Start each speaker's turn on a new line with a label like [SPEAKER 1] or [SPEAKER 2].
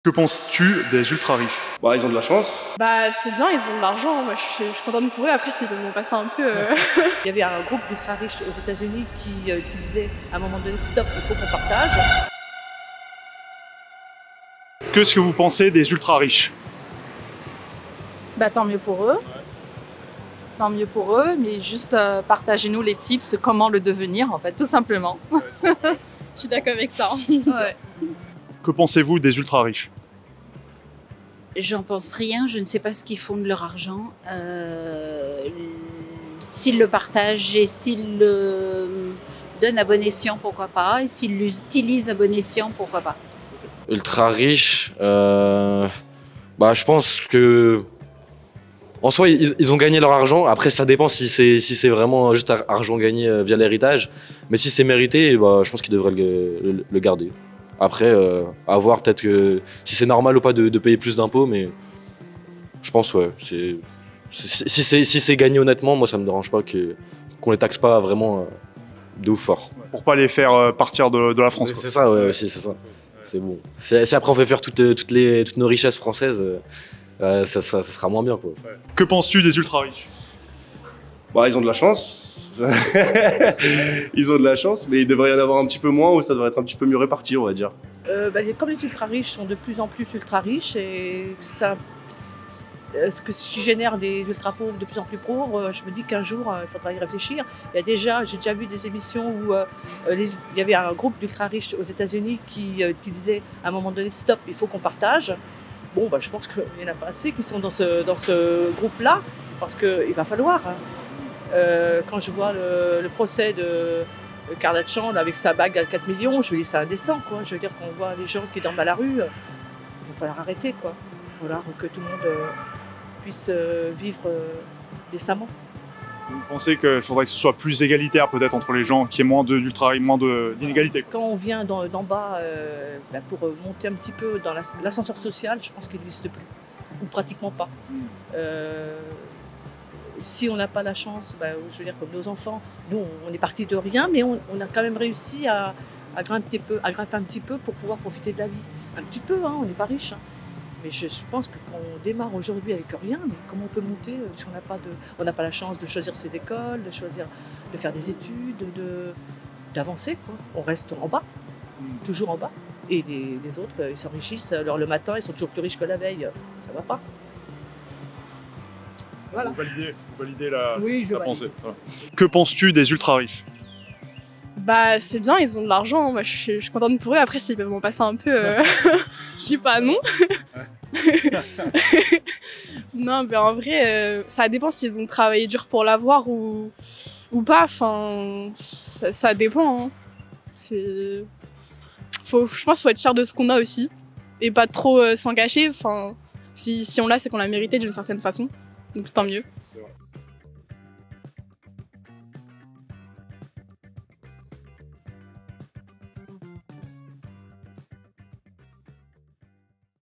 [SPEAKER 1] Que penses-tu des ultra riches?
[SPEAKER 2] Bah, ils ont de la chance.
[SPEAKER 3] Bah c'est bien, ils ont de l'argent, moi je suis contente pour eux, après s'ils vont passer un peu...
[SPEAKER 4] Il y avait un groupe d'ultra riches aux États-Unis qui disait à un moment donné stop, il faut qu'on partage.
[SPEAKER 1] Qu'est-ce que vous pensez des ultra riches?
[SPEAKER 5] Bah tant mieux pour eux. Tant mieux pour eux, mais juste partagez-nous les tips, comment le devenir en fait, tout simplement.
[SPEAKER 3] Je suis d'accord avec ça.
[SPEAKER 5] Ouais.
[SPEAKER 1] Que pensez-vous des ultra riches?
[SPEAKER 6] J'en pense rien, je ne sais pas ce qu'ils font de leur argent. S'ils le partagent et s'ils le donnent à bon escient, pourquoi pas. Et s'ils l'utilisent à bon escient, pourquoi pas.
[SPEAKER 7] Ultra riche, je pense que en soi ils ont gagné leur argent. Après ça dépend si c'est vraiment juste argent gagné via l'héritage, mais si c'est mérité, je pense qu'ils devraient le garder. Après à voir peut-être que si c'est normal ou pas de payer plus d'impôts, mais je pense ouais, si c'est gagné honnêtement, moi ça me dérange pas qu'on les taxe pas vraiment de ouf fort.
[SPEAKER 1] Pour pas les faire partir de la France.
[SPEAKER 7] C'est ça, ouais, aussi, c'est ça. C'est bon. Si après on fait faire toutes nos richesses françaises, ça sera moins bien, quoi.
[SPEAKER 1] Ouais. Que penses-tu des ultra riches?
[SPEAKER 2] Bah, ils ont de la chance. Ils ont de la chance, mais il devrait y en avoir un petit peu moins ou ça devrait être un petit peu mieux réparti, on va dire.
[SPEAKER 4] Comme les ultra riches sont de plus en plus ultra riches et ça, ce qui génère des ultra pauvres de plus en plus pauvres, je me dis qu'un jour il faudra y réfléchir. J'ai déjà vu des émissions où il y avait un groupe d'ultra riches aux États-Unis qui disait à un moment donné stop, il faut qu'on partage. Bon, je pense qu'il y en a pas assez qui sont dans ce groupe-là parce qu'il va falloir. Quand je vois le procès de Kardashian avec sa bague à 4 millions, je me dis c'est indécent, quoi. Je veux dire, qu'on voit les gens qui dorment à la rue, il va falloir arrêter, quoi. Il va falloir que tout le monde puisse vivre décemment.
[SPEAKER 1] Vous pensez qu'il faudrait que ce soit plus égalitaire peut-être entre les gens, qu'il y ait moins d'inégalités?
[SPEAKER 4] Quand on vient d'en bas pour monter un petit peu dans l'ascenseur social, je pense qu'il n'existe plus, ou pratiquement pas. Si on n'a pas la chance, je veux dire comme nos enfants, nous on est partis de rien, mais on a quand même réussi à grimper un petit peu pour pouvoir profiter de la vie. Un petit peu, hein, on n'est pas riche. Hein. Mais je pense que quand on démarre aujourd'hui avec rien, mais comment on peut monter si on n'a pas la chance de choisir ses écoles, de faire des études, d'avancer, quoi. On reste en bas, toujours en bas. Et les autres, ils s'enrichissent. Alors le matin, ils sont toujours plus riches que la veille. Ça va pas. Voilà.
[SPEAKER 1] Vous validez la pensée. Voilà. Que penses-tu des ultra riches?
[SPEAKER 3] Bah c'est bien, ils ont de l'argent, moi je suis contente pour eux, après s'ils peuvent m'en passer un peu, je dis pas non. Non, mais en vrai, ça dépend s'ils ont travaillé dur pour l'avoir ou pas, enfin, ça dépend. Hein. Je pense qu'il faut être fier de ce qu'on a aussi, et pas trop s'en cacher, enfin, si on l'a, c'est qu'on l'a mérité d'une certaine façon, donc tant mieux.